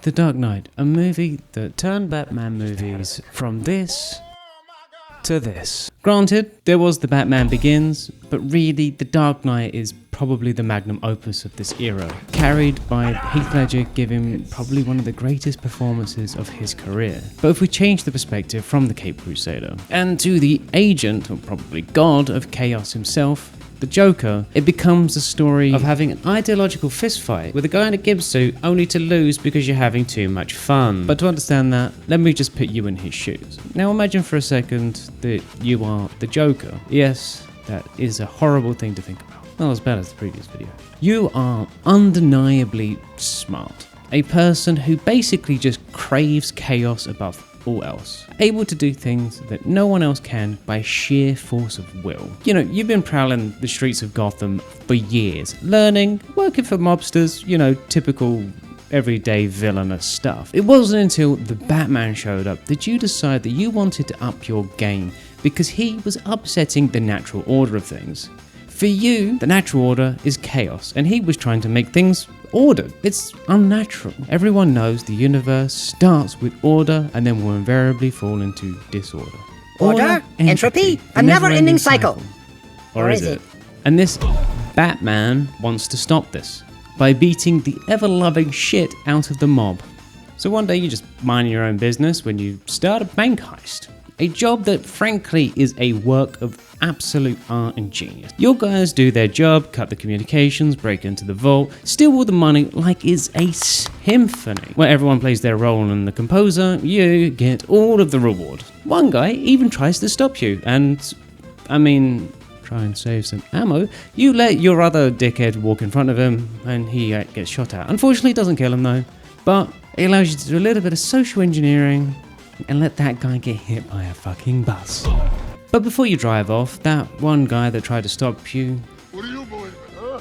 The Dark Knight, a movie that turned Batman movies from this to this. Granted, there was The Batman Begins, but really The Dark Knight is probably the magnum opus of this era, carried by Heath Ledger giving probably one of the greatest performances of his career. But if we change the perspective from the Caped Crusader and to the agent, or probably god, of chaos himself, the Joker, it becomes a story of having an ideological fistfight with a guy in a gimp suit only to lose because you're having too much fun. But to understand that, let me just put you in his shoes. Now imagine for a second that you are the Joker. Yes, that is a horrible thing to think about. Not as bad as the previous video. You are undeniably smart. A person who basically just craves chaos above all else. Able to do things that no one else can by sheer force of will. You know, you've been prowling the streets of Gotham for years, learning, working for mobsters, you know, typical everyday villainous stuff. It wasn't until the Batman showed up that you decided that you wanted to up your game because he was upsetting the natural order of things. For you, the natural order is chaos, and he was trying to make things ordered. It's unnatural. Everyone knows the universe starts with order and then will invariably fall into disorder. Order, entropy, a never-ending cycle. Or is it? And this Batman wants to stop this by beating the ever-loving shit out of the mob. So one day you're just minding your own business when you start a bank heist. A job that frankly is a work of absolute art and genius. Your guys do their job, cut the communications, break into the vault, steal all the money like it's a symphony. Where everyone plays their role and the composer, you get all of the reward. One guy even tries to stop you and, try and save some ammo. You let your other dickhead walk in front of him and he gets shot at. Unfortunately it doesn't kill him though, but it allows you to do a little bit of social engineering and let that guy get hit by a fucking bus. But before you drive off, that one guy that tried to stop you... What do you believe in, huh?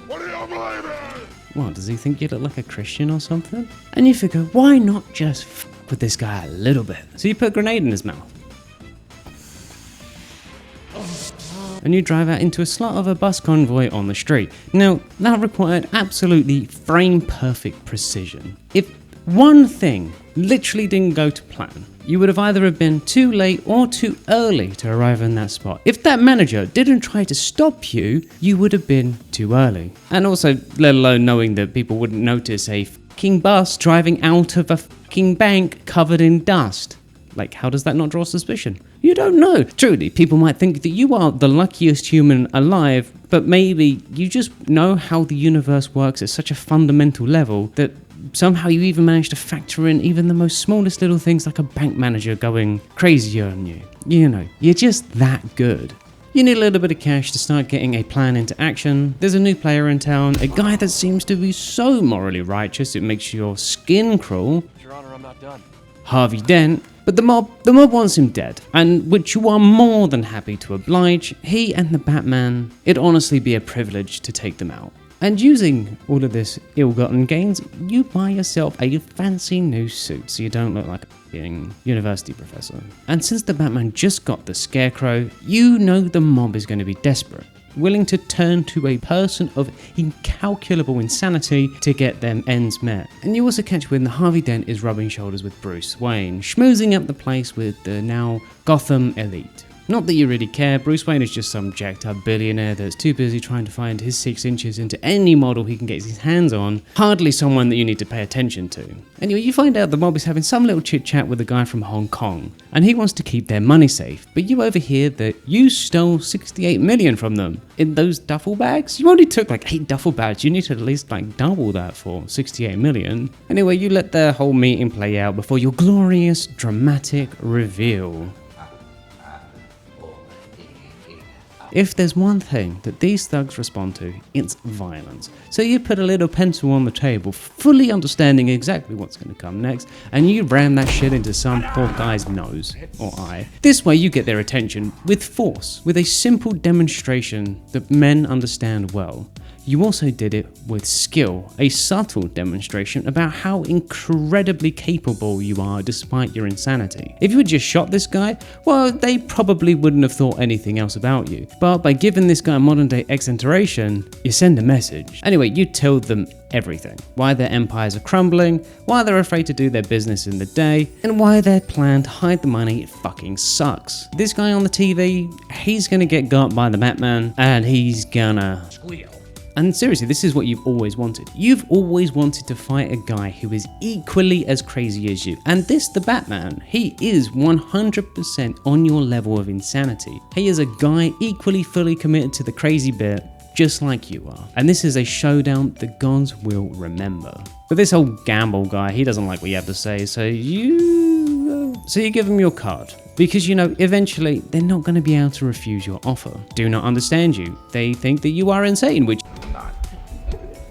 What do you believe in? What, does he think you look like a Christian or something? And you figure, why not just f*** with this guy a little bit? So you put a grenade in his mouth. And you drive out into a slot of a bus convoy on the street. Now, that required absolutely frame-perfect precision. If one thing literally didn't go to plan, you would have either have been too late or too early to arrive in that spot. If that manager didn't try to stop you, you would have been too early. And also, let alone knowing that people wouldn't notice a fucking bus driving out of a fucking bank covered in dust. Like, how does that not draw suspicion? You don't know. Truly, people might think that you are the luckiest human alive, but maybe you just know how the universe works at such a fundamental level that somehow you even manage to factor in even the most smallest little things like a bank manager going crazy on you. You know, you're just that good. You need a little bit of cash to start getting a plan into action. There's a new player in town, a guy that seems to be so morally righteous it makes your skin crawl. Your Honor, I'm not done. Harvey Dent. But the mob wants him dead, and which you are more than happy to oblige. He and the Batman, it'd honestly be a privilege to take them out. And using all of this ill-gotten gains, you buy yourself a fancy new suit so you don't look like a f***ing university professor. And since the Batman just got the Scarecrow, you know the mob is going to be desperate, willing to turn to a person of incalculable insanity to get them ends met. And you also catch when the Harvey Dent is rubbing shoulders with Bruce Wayne, schmoozing up the place with the now Gotham elite. Not that you really care, Bruce Wayne is just some jacked up billionaire that's too busy trying to find his 6 inches into any model he can get his hands on, hardly someone that you need to pay attention to. Anyway, you find out the mob is having some little chit chat with a guy from Hong Kong, and he wants to keep their money safe, but you overhear that you stole 68 million from them in those duffel bags? You only took like 8 duffel bags, you need to at least like double that for 68 million. Anyway, you let the whole meeting play out before your glorious, dramatic reveal. If there's one thing that these thugs respond to, it's violence. So you put a little pencil on the table, fully understanding exactly what's going to come next, and you ram that shit into some poor guy's nose or eye. This way you get their attention with force, with a simple demonstration that men understand well. you also did it with skill, a subtle demonstration about how incredibly capable you are despite your insanity. If you had just shot this guy, well, they probably wouldn't have thought anything else about you. But by giving this guy modern day exenteration, you send a message. Anyway, you told them everything. Why their empires are crumbling, why they're afraid to do their business in the day, and why their plan to hide the money fucking sucks. This guy on the TV, he's gonna get got by the Batman, and he's gonna squeal. And seriously, this is what you've always wanted. You've always wanted to fight a guy who is equally as crazy as you. And this, the Batman, he is 100% on your level of insanity. He is a guy equally fully committed to the crazy bit, just like you are. And this is a showdown the gods will remember. But this whole Gamble guy, he doesn't like what you have to say, so you give him your card. Because, you know, eventually they're not going to be able to refuse your offer. Do not understand you. They think that you are insane, which,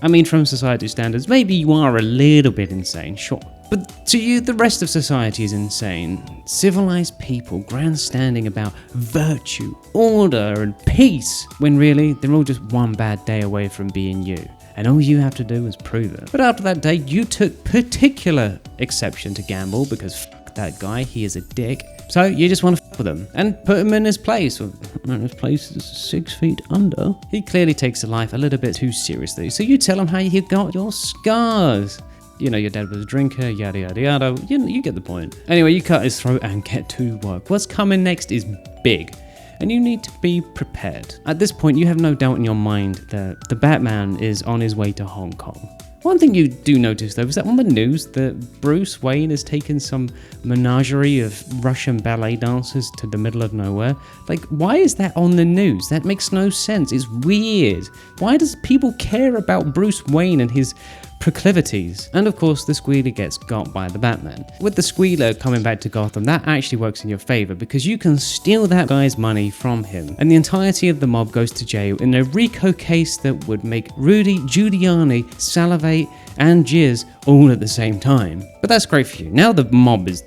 I mean, from society standards, maybe you are a little bit insane, sure. But to you, the rest of society is insane. Civilized people grandstanding about virtue, order, and peace, when really, they're all just one bad day away from being you. And all you have to do is prove it. But after that day, you took particular exception to Gamble because f*** that guy, he is a dick. So you just want to f*** with him and put him in his place. His place is 6 feet under. He clearly takes life a little bit too seriously. So you tell him how you got your scars. You know, your dad was a drinker, yada yada yada. You get the point. Anyway, you cut his throat and get to work. What's coming next is big, and you need to be prepared. At this point, you have no doubt in your mind that the Batman is on his way to Hong Kong. One thing you do notice though is that on the news that Bruce Wayne has taken some menagerie of Russian ballet dancers to the middle of nowhere. Like, why is that on the news? That makes no sense. It's weird. Why does people care about Bruce Wayne and his proclivities? And of course, the Squealer gets got by the Batman. With the Squealer coming back to Gotham, that actually works in your favor because you can steal that guy's money from him. And the entirety of the mob goes to jail in a RICO case that would make Rudy Giuliani salivate and jizz all at the same time. But that's great for you. Now the mob is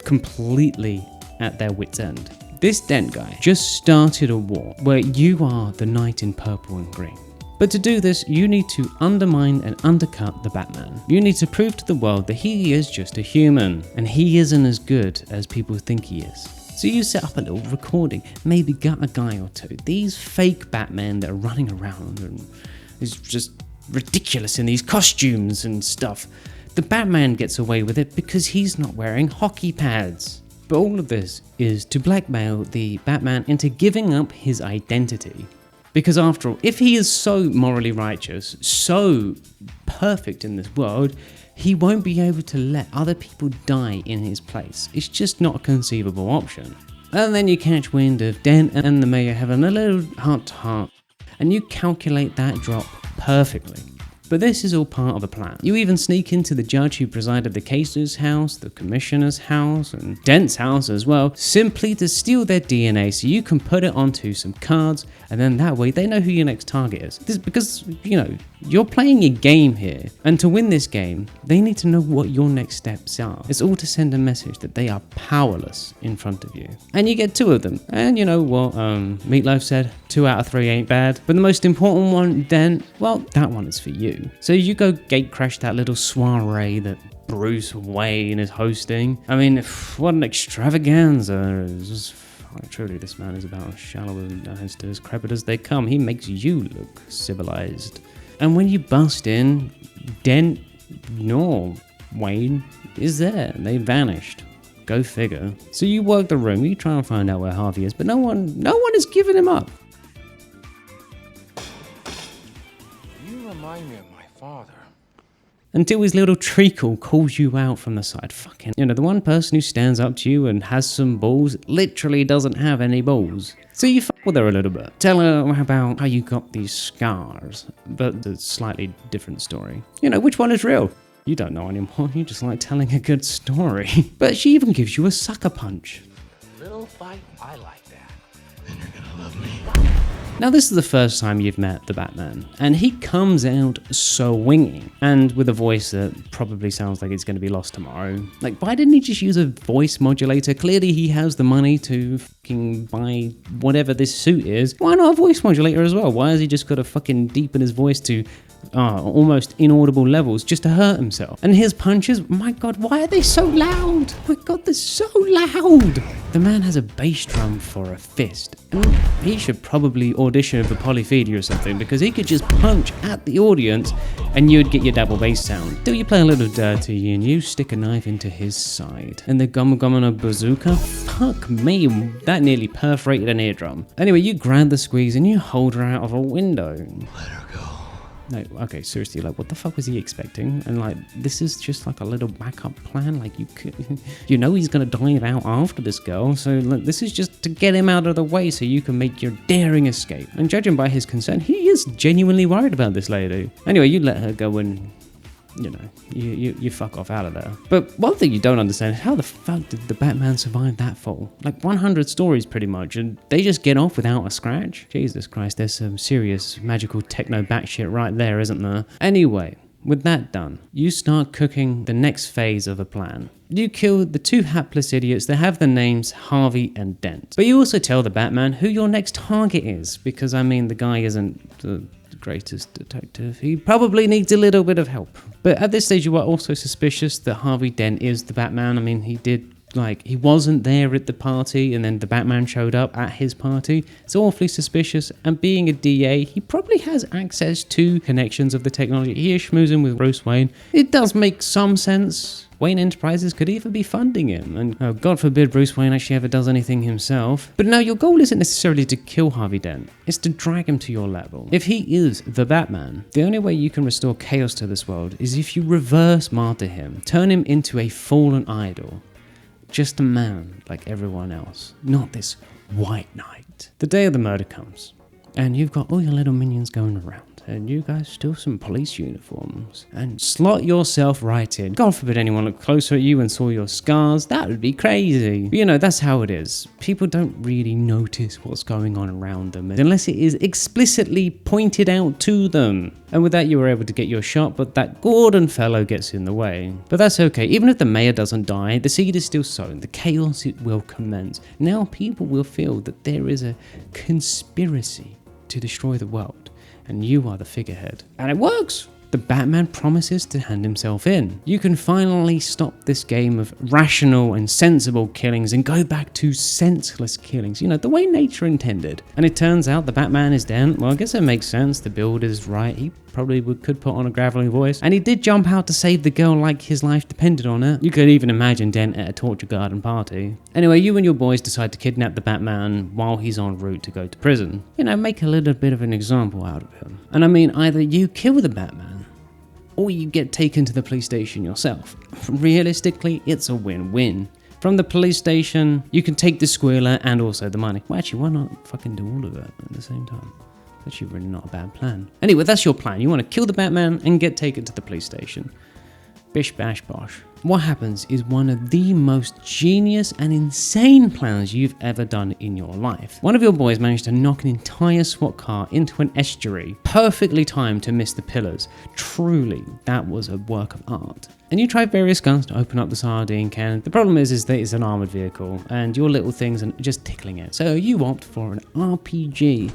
completely at their wits' end. This Dent guy just started a war where you are the knight in purple and green. But to do this, you need to undermine and undercut the Batman. You need to prove to the world that he is just a human, and he isn't as good as people think he is. So you set up a little recording, maybe gut a guy or two. These fake Batmen that are running around and is just ridiculous in these costumes and stuff. The Batman gets away with it because he's not wearing hockey pads. But all of this is to blackmail the Batman into giving up his identity. Because after all, if he is so morally righteous, so perfect in this world, he won't be able to let other people die in his place. It's just not a conceivable option. And then you catch wind of Dent and the mayor having a little heart-to-heart, and you calculate that drop perfectly. But this is all part of a plan. You even sneak into the judge who presided the case's house, the commissioner's house, and Dent's house as well, simply to steal their DNA so you can put it onto some cards, and then that way they know who your next target is. This because, you know, you're playing a game here, and to win this game, they need to know what your next steps are. It's all to send a message that they are powerless in front of you. And you get 2 of them. And you know what Meatloaf said? 2 out of 3 ain't bad. But the most important one, Dent, well, that one is for you. So you go gate crash that little soiree that Bruce Wayne is hosting. I mean, what an extravaganza. It's just, truly, this man is about as shallow and as decrepit as they come. He makes you look civilized. And when you bust in, Dent nor Wayne is there. They vanished. Go figure. So you work the room, you try and find out where Harvey is, but no one is giving him up. You remind me of my father. Until his little treacle calls you out from the side. Fucking, you know, the one person who stands up to you and has some balls literally doesn't have any balls. So you fuck with her a little bit. Tell her about how you got these scars, but it's a slightly different story. You know, which one is real? You don't know anymore, you just like telling a good story. But she even gives you a sucker punch. Little fight, I like that. Then you're gonna love me. Now this is the first time you've met the Batman, and he comes out swinging, and with a voice that probably sounds like it's going to be lost tomorrow. Like, why didn't he just use a voice modulator? Clearly he has the money to fucking buy whatever this suit is. Why not a voice modulator as well? Why has he just got to fucking deepen his voice to almost inaudible levels just to hurt himself? And his punches, my god, why are they so loud? My god, they're so loud. The man has a bass drum for a fist, and he should probably audition for Polyphedia or something, because he could just punch at the audience and you'd get your double bass sound. Do you play a little dirty and you stick a knife into his side? And the Gomu Gomu no Bazooka? Fuck me, that nearly perforated an eardrum. Anyway, you grab the squeeze and you hold her out of a window. Let her go. No, okay, seriously, like, what the fuck was he expecting? And like, this is just like a little backup plan. Like, you know he's gonna dive out after this girl, so like, this is just to get him out of the way so you can make your daring escape. And judging by his concern, he is genuinely worried about this lady. Anyway, you let her go and, you know, you fuck off out of there. But one thing you don't understand is how the fuck did the Batman survive that fall? Like 100 stories pretty much, and they just get off without a scratch? Jesus Christ, there's some serious magical techno batshit right there, isn't there? Anyway, with that done, you start cooking the next phase of a plan. You kill the two hapless idiots that have the names Harvey and Dent. But you also tell the Batman who your next target is, because I mean, the guy isn't the greatest detective. He probably needs a little bit of help. But at this stage, you are also suspicious that Harvey Dent is the Batman. I mean, he wasn't there at the party, and then the Batman showed up at his party. It's awfully suspicious, and being a DA, he probably has access to connections of the technology. He is schmoozing with Bruce Wayne. It does make some sense. Wayne Enterprises could even be funding him, and God forbid Bruce Wayne actually ever does anything himself. But no, your goal isn't necessarily to kill Harvey Dent, it's to drag him to your level. If he is the Batman, the only way you can restore chaos to this world is if you reverse martyr him, turn him into a fallen idol. Just a man like everyone else, not this white knight. The day of the murder comes, and you've got all your little minions going around, and you guys steal some police uniforms and slot yourself right in. God forbid anyone looked closer at you and saw your scars. That would be crazy. But you know, that's how it is. People don't really notice what's going on around them unless it is explicitly pointed out to them. And with that, you were able to get your shot, but that Gordon fellow gets in the way. But that's okay. Even if the mayor doesn't die, the seed is still sown. The chaos, it will commence. Now people will feel that there is a conspiracy to destroy the world, and you are the figurehead. And it works! The Batman promises to hand himself in. You can finally stop this game of rational and sensible killings and go back to senseless killings, you know, the way nature intended. And it turns out the Batman is Dent. Well, I guess it makes sense. The build is right. He probably could put on a gravelly voice. And he did jump out to save the girl like his life depended on it. You could even imagine Dent at a Torture Garden party. Anyway, you and your boys decide to kidnap the Batman while he's en route to go to prison. You know, make a little bit of an example out of him. And I mean, either you kill the Batman, or you get taken to the police station yourself. Realistically, it's a win-win. From the police station, you can take the squealer and also the money. Well, actually, why not fucking do all of it at the same time? It's actually really not a bad plan. Anyway, that's your plan. You want to kill the Batman and get taken to the police station. Bish bash bosh. What happens is one of the most genius and insane plans you've ever done in your life. One of your boys managed to knock an entire SWAT car into an estuary, perfectly timed to miss the pillars. Truly, that was a work of art. And you tried various guns to open up the sardine can. The problem is that it's an armored vehicle, and your little things are just tickling it. So you opt for an RPG.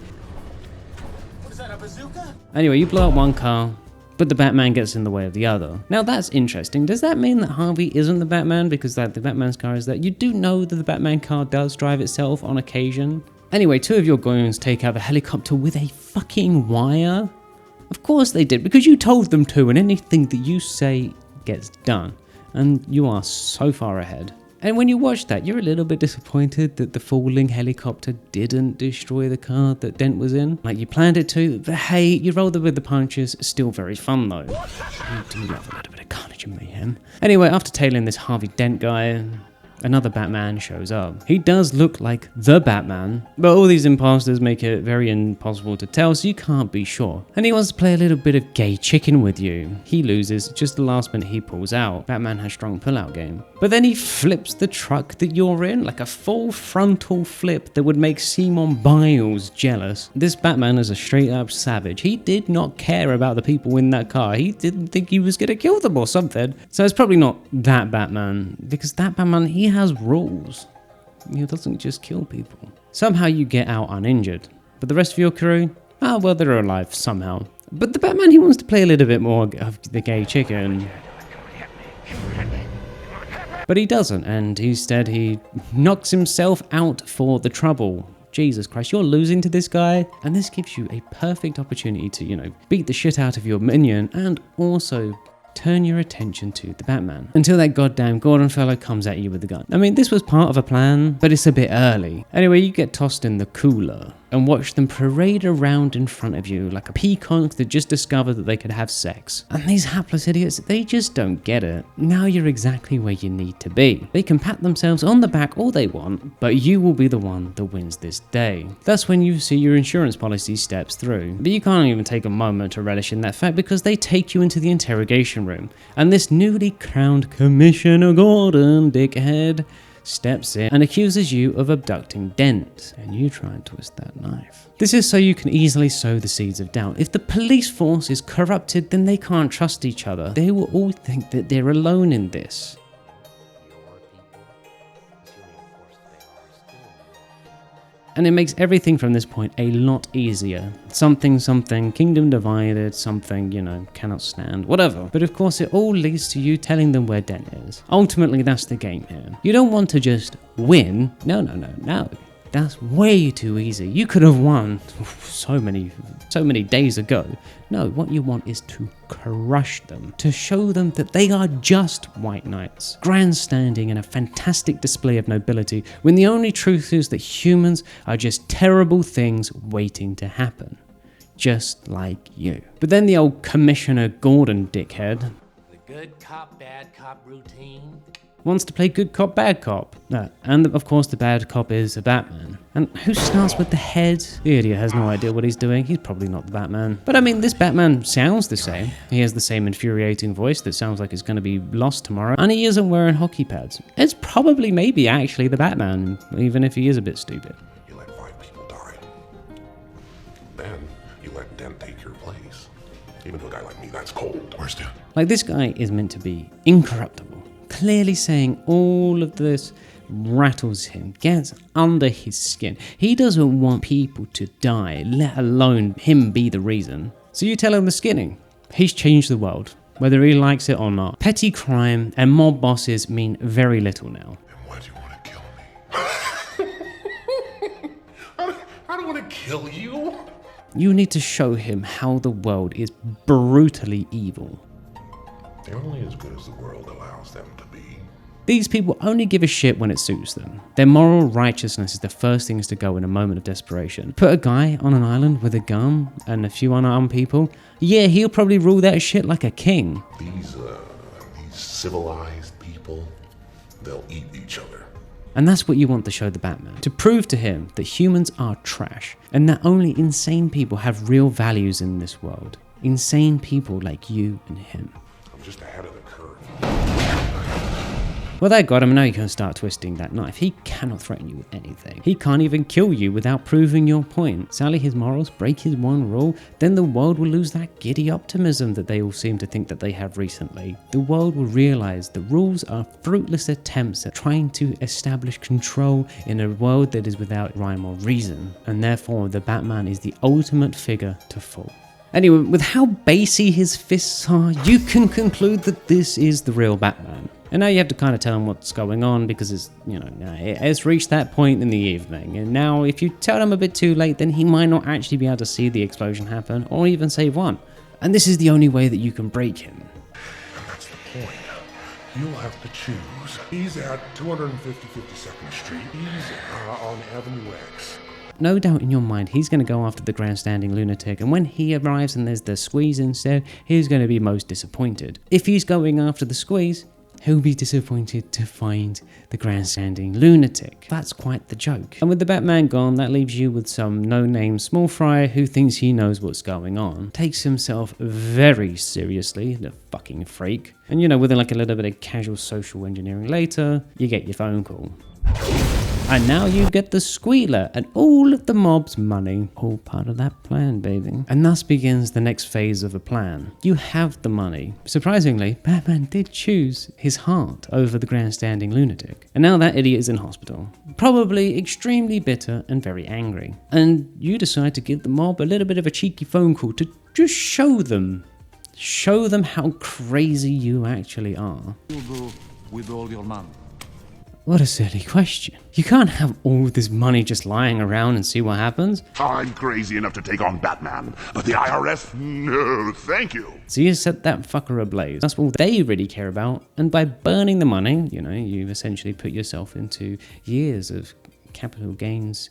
What is that, a bazooka? Anyway, you blow up one car, but the Batman gets in the way of the other. Now that's interesting. Does that mean that Harvey isn't the Batman because the Batman's car is that? You do know that the Batman car does drive itself on occasion. Anyway, two of your goons take out the helicopter with a fucking wire. Of course they did, because you told them to, and anything that you say gets done. And you are so far ahead. And when you watch that, you're a little bit disappointed that the falling helicopter didn't destroy the car that Dent was in. Like, you planned it to, but hey, you rolled it with the punches. Still very fun though. You do love a little bit of carnage and mayhem. Anyway, after tailing this Harvey Dent guy, another Batman shows up. He does look like the Batman, but all these imposters make it very impossible to tell, so you can't be sure. And he wants to play a little bit of gay chicken with you. He loses, just the last minute he pulls out. Batman has strong pull-out game. But then he flips the truck that you're in, like a full frontal flip that would make Simon Biles jealous. This Batman is a straight-up savage. He did not care about the people in that car. He didn't think he was gonna kill them or something. So it's probably not that Batman, because that Batman, he has rules. He doesn't just kill people. Somehow you get out uninjured, but the rest of your crew, oh well, they're alive somehow. But the Batman, he wants to play a little bit more of the gay chicken. But he doesn't, and instead he knocks himself out for the trouble. Jesus Christ, you're losing to this guy, and this gives you a perfect opportunity to, beat the shit out of your minion and also turn your attention to the Batman. Until that goddamn Gordon fellow comes at you with the gun. I mean, this was part of a plan, but it's a bit early. Anyway, you get tossed in the cooler and watch them parade around in front of you like a peacock that just discovered that they could have sex. And these hapless idiots, they just don't get it. Now you're exactly where you need to be. They can pat themselves on the back all they want, but you will be the one that wins this day. That's when you see your insurance policy steps through. But you can't even take a moment to relish in that fact, because they take you into the interrogation room, and this newly crowned Commissioner Gordon dickhead steps in and accuses you of abducting Dent, and you try and twist that knife. This is so you can easily sow the seeds of doubt. If the police force is corrupted, then they can't trust each other. They will all think that they're alone in this. And it makes everything from this point a lot easier. Something, kingdom divided, something, cannot stand, whatever. But of course it all leads to you telling them where Dent is. Ultimately, that's the game here. You don't want to just win. No. That's way too easy. You could have won so many days ago. No, what you want is to crush them, to show them that they are just white knights, grandstanding in a fantastic display of nobility, when the only truth is that humans are just terrible things waiting to happen. Just like you. But then the old Commissioner Gordon dickhead, the good cop, bad cop routine, wants to play good cop, bad cop. And of course the bad cop is a Batman. And who starts with the head? The idiot has no idea what he's doing. He's probably not the Batman. But I mean, this Batman sounds the same. He has the same infuriating voice that sounds like it's going to be lost tomorrow. And he isn't wearing hockey pads. It's probably maybe actually the Batman, even if he is a bit stupid. You let 5 people die. Then you let Dent take your place. Even to a guy like me, that's cold. Where's Dent? Like, this guy is meant to be incorruptible. Clearly saying all of this rattles him, gets under his skin. He doesn't want people to die, let alone him be the reason. So you tell him the skinning. He's changed the world, whether he likes it or not. Petty crime and mob bosses mean very little now. And why do you want to kill me? I don't want to kill you. You need to show him how the world is brutally evil. They're only as good as the world allows them to be. These people only give a shit when it suits them. Their moral righteousness is the first things to go in a moment of desperation. Put a guy on an island with a gun and a few unarmed people, yeah, he'll probably rule that shit like a king. These civilized people, they'll eat each other. And that's what you want to show the Batman. To prove to him that humans are trash, and that only insane people have real values in this world. Insane people like you and him. Just ahead of the curve. Well, that got him. Now you can start twisting that knife. He cannot threaten you with anything. He can't even kill you without proving your point. Sally his morals, break his one rule, then the world will lose that giddy optimism that they all seem to think that they have recently. The world will realize the rules are fruitless attempts at trying to establish control in a world that is without rhyme or reason, and therefore the Batman is the ultimate figure to fall. Anyway, with how bassy his fists are, you can conclude that this is the real Batman. And now you have to kind of tell him what's going on, because it's reached that point in the evening. And now if you tell him a bit too late, then he might not actually be able to see the explosion happen or even save one. And this is the only way that you can break him. And that's the point. You'll have to choose. He's at 250 52nd Street. He's on Avenue X. No doubt in your mind, he's going to go after the grandstanding lunatic, and when he arrives and there's the squeeze instead, he's going to be most disappointed. If he's going after the squeeze, he'll be disappointed to find the grandstanding lunatic. That's quite the joke. And with the Batman gone, that leaves you with some no-name small fry who thinks he knows what's going on. Takes himself very seriously, the fucking freak. And you know, within like a little bit of casual social engineering later, you get your phone call. And now you get the squealer and all of the mob's money. All part of that plan, baby. And thus begins the next phase of the plan. You have the money. Surprisingly, Batman did choose his heart over the grandstanding lunatic. And now that idiot is in hospital. Probably extremely bitter and very angry. And you decide to give the mob a little bit of a cheeky phone call to just show them how crazy you actually are. You do with all your money. What a silly question. You can't have all this money just lying around and see what happens. I'm crazy enough to take on Batman, but the IRS? No, thank you. So you set that fucker ablaze. That's all they really care about. And by burning the money, you know, you've essentially put yourself into years of capital gains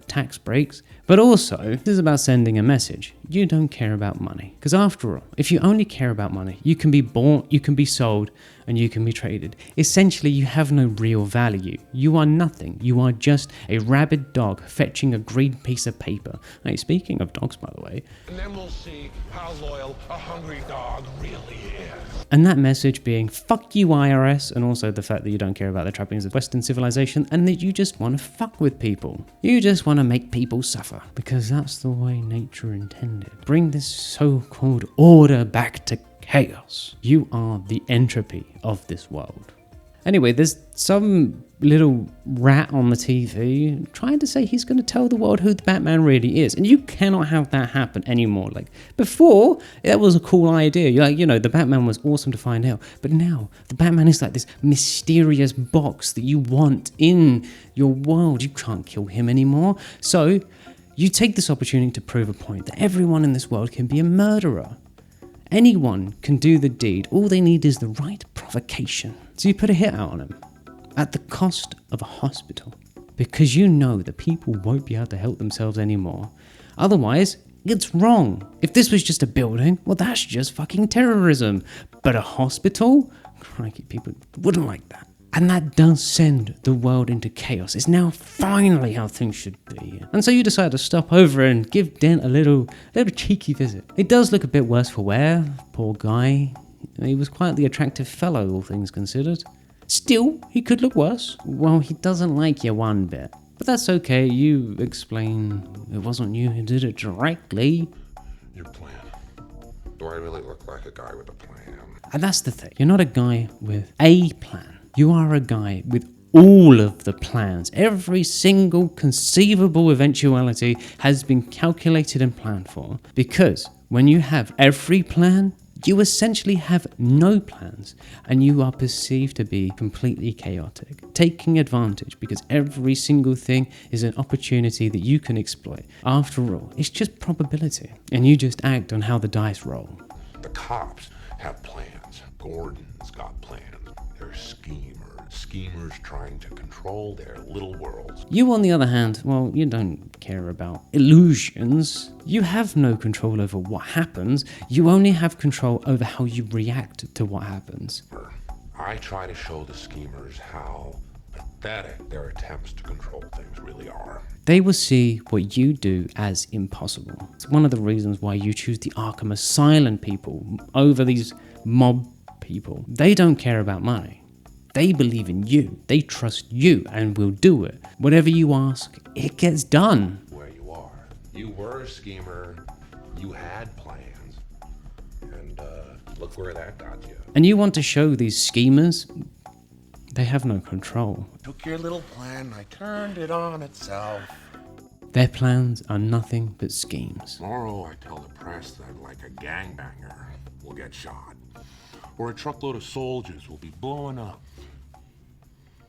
tax breaks. But also, this is about sending a message. You don't care about money. Because after all, if you only care about money, you can be bought, you can be sold, and you can be traded. Essentially, you have no real value. You are nothing. You are just a rabid dog fetching a green piece of paper. Hey, speaking of dogs, by the way. And then we'll see how loyal a hungry dog really is. And that message being, fuck you IRS, and also the fact that you don't care about the trappings of Western civilization, and that you just want to fuck with people. You just want to make people suffer, because that's the way nature intended. Bring this so-called order back to chaos. You are the entropy of this world. Anyway, there's some little rat on the TV trying to say he's going to tell the world who the Batman really is. And you cannot have that happen anymore. Like, before, that was a cool idea. You're like, you know, the Batman was awesome to find out. But now, the Batman is like this mysterious box that you want in your world. You can't kill him anymore. So, you take this opportunity to prove a point that everyone in this world can be a murderer. Anyone can do the deed. All they need is the right provocation. So you put a hit out on him at the cost of a hospital, because you know that people won't be able to help themselves anymore. Otherwise, it's wrong. If this was just a building, well, that's just fucking terrorism. But a hospital? Crikey, people wouldn't like that. And that does send the world into chaos. It's now finally how things should be. And so you decide to stop over and give Dent a little cheeky visit. It does look a bit worse for wear, poor guy. He was quite the attractive fellow, all things considered. Still, he could look worse. Well, he doesn't like you one bit. But that's okay, you explain it wasn't you who did it directly. Your plan. Do I really look like a guy with a plan? And that's the thing. You're not a guy with a plan. You are a guy with all of the plans. Every single conceivable eventuality has been calculated and planned for. Because when you have every plan, you essentially have no plans, and you are perceived to be completely chaotic, taking advantage because every single thing is an opportunity that you can exploit. After all, it's just probability, and you just act on how the dice roll. The cops have plans. Gordon's got plans. They're schemers trying to control their little worlds. You, on the other hand, well, you don't care about illusions. You have no control over what happens. You only have control over how you react to what happens. I try to show the schemers how pathetic their attempts to control things really are. They will see what you do as impossible. It's one of the reasons why you choose the Arkham Asylum people over these mob people. They don't care about money. They believe in you. They trust you and will do it. Whatever you ask, it gets done. Where you are. You were a schemer. You had plans. And look where that got you. And you want to show these schemers, they have no control. Took your little plan, I turned it on itself. Their plans are nothing but schemes. Tomorrow I tell the press that like a gangbanger will get shot. Or a truckload of soldiers will be blowing up.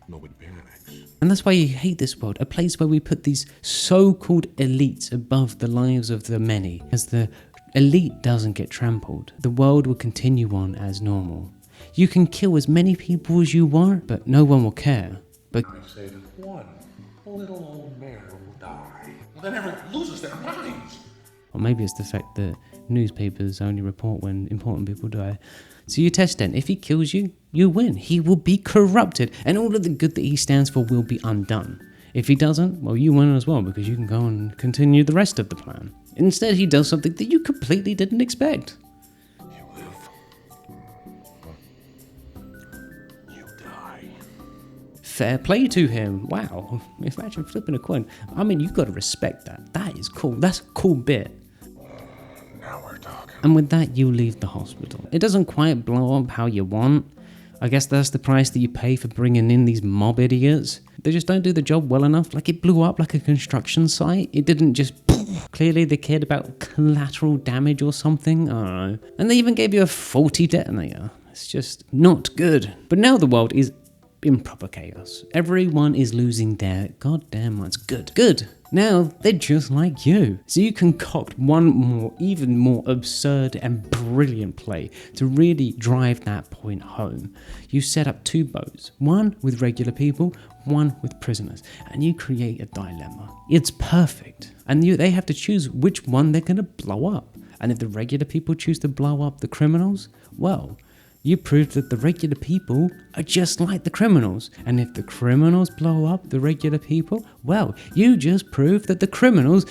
Nobody panics. And that's why you hate this world, a place where we put these so-called elites above the lives of the many. As the elite doesn't get trampled, the world will continue on as normal. You can kill as many people as you want, but no one will care. But I say that one little old man will die. Well, then everyone loses their minds. or maybe it's the fact that newspapers only report when important people die. So you test Dent. If he kills you, you win. He will be corrupted, and all of the good that he stands for will be undone. If he doesn't, well, you win as well, because you can go and continue the rest of the plan. Instead, he does something that you completely didn't expect. You live. You die. Fair play to him. Wow. Imagine flipping a coin. I mean, you've got to respect that. That is cool. That's a cool bit. Now we're talking. And with that, you leave the hospital. It doesn't quite blow up how you want. I guess that's the price that you pay for bringing in these mob idiots. They just don't do the job well enough. Like, it blew up like a construction site. It didn't just... Clearly they cared about collateral damage or something. I don't know. And they even gave you a faulty detonator. It's just not good. But now the world is in proper chaos. Everyone is losing their goddamn minds. Good. Now they're just like you. So you concoct one more, even more absurd and brilliant play to really drive that point home. You set up two boats, one with regular people, one with prisoners, and you create a dilemma. It's perfect. And they have to choose which one they're gonna blow up. And if the regular people choose to blow up the criminals, well, you proved that the regular people are just like the criminals. And if the criminals blow up the regular people, well, you just proved that the criminals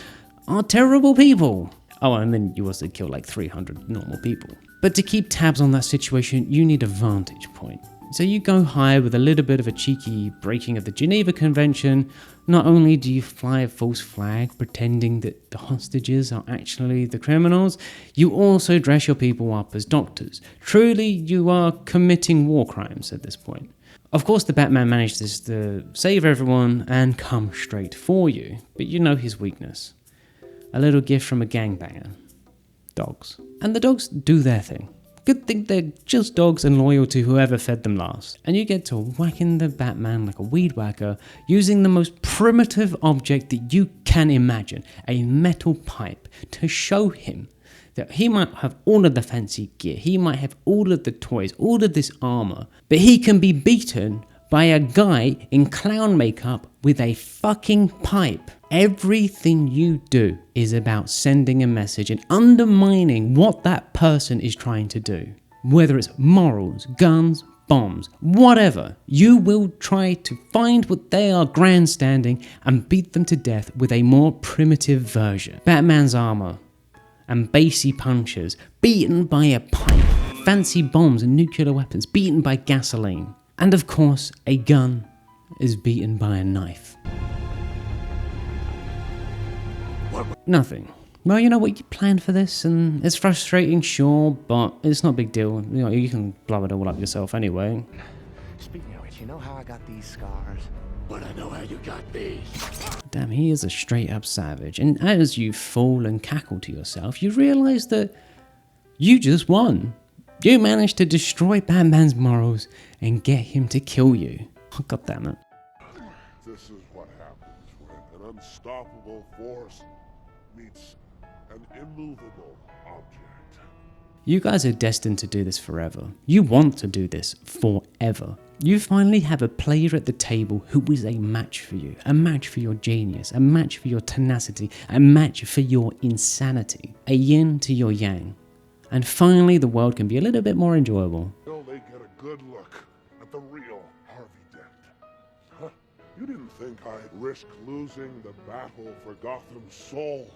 are terrible people. Oh, and then you also kill like 300 normal people. But to keep tabs on that situation, you need a vantage point. So you go high with a little bit of a cheeky breaking of the Geneva Convention. Not only do you fly a false flag pretending that the hostages are actually the criminals, you also dress your people up as doctors. Truly, you are committing war crimes at this point. Of course, the Batman manages to save everyone and come straight for you, but you know his weakness. A little gift from a gangbanger. Dogs. And the dogs do their thing. Good thing they're just dogs and loyal to whoever fed them last. And you get to whacking the Batman like a weed whacker using the most primitive object that you can imagine, a metal pipe, to show him that he might have all of the fancy gear, he might have all of the toys, all of this armor, but he can be beaten by a guy in clown makeup with a fucking pipe. Everything you do is about sending a message and undermining what that person is trying to do. Whether it's morals, guns, bombs, whatever, you will try to find what they are grandstanding and beat them to death with a more primitive version. Batman's armor and bassy punches beaten by a pipe, fancy bombs and nuclear weapons beaten by gasoline, and of course a gun is beaten by a knife. Nothing. Well, you know what, you planned for this, and it's frustrating, sure, but it's not a big deal. You know, you can blow it all up yourself anyway. Speaking of which, you know how I got these scars? But I know how you got these. Damn, he is a straight up savage. And as you fall and cackle to yourself, you realize that you just won. You managed to destroy Batman's morals and get him to kill you. Oh, God damn it. This is what happens when an unstoppable force meets an immovable object. You guys are destined to do this forever. You want to do this forever. You finally have a player at the table who is a match for you, a match for your genius, a match for your tenacity, a match for your insanity, a yin to your yang. And finally the world can be a little bit more enjoyable. Will they get a good look at the real Harvey Dent? Huh? You didn't think I'd risk losing the battle for Gotham's soul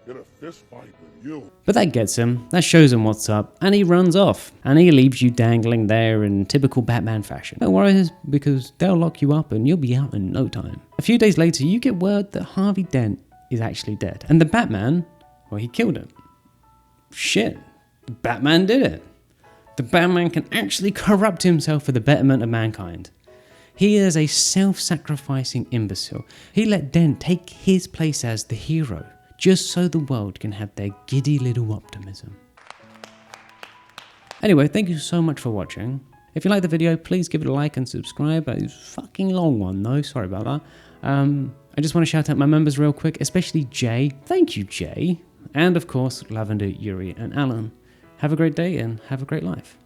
in a fistfight with you. But that gets him, that shows him what's up, and he runs off. And he leaves you dangling there in typical Batman fashion. Don't worry, because they'll lock you up and you'll be out in no time. A few days later, you get word that Harvey Dent is actually dead. And the Batman, well, he killed him. Shit, the Batman did it. The Batman can actually corrupt himself for the betterment of mankind. He is a self-sacrificing imbecile. He let Dent take his place as the hero, just so the world can have their giddy little optimism. Anyway, thank you so much for watching. If you like the video, please give it a like and subscribe. It's a fucking long one though, sorry about that. I just want to shout out my members real quick, especially Jay. Thank you, Jay. And of course, Lavender, Yuri, and Alan. Have a great day and have a great life.